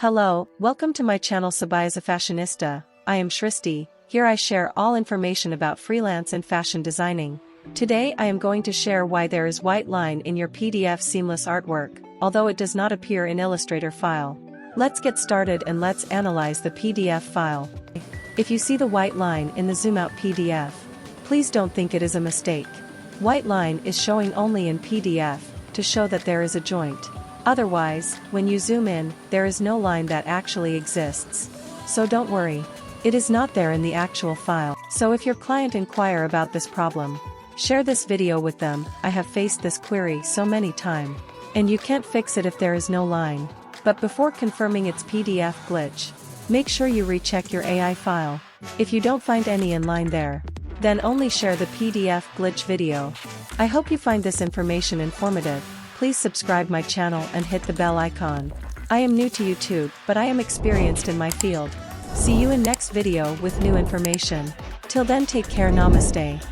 Hello, welcome to my channel Sabai as a Fashionista. I am Shristi. Here I share all information about freelance and fashion designing. Today I am going to share why there is white line in your PDF seamless artwork, although it does not appear in Illustrator file. Let's get started and let's analyze the PDF file. If you see the white line in the zoom out PDF, please don't think it is a mistake. White line is showing only in PDF, to show that there is a joint. Otherwise, when you zoom in, there is no line that actually exists. So don't worry. It is not there in the actual file. So if your client inquire about this problem, share this video with them. I have faced this query so many times. And you can't fix it if there is no line. But before confirming its PDF glitch, make sure you recheck your AI file. If you don't find any in line there, then only share the PDF glitch video. I hope you find this information informative. Please subscribe my channel and hit the bell icon. I am new to YouTube, but I am experienced in my field. See you in next video with new information. Till then, take care. Namaste.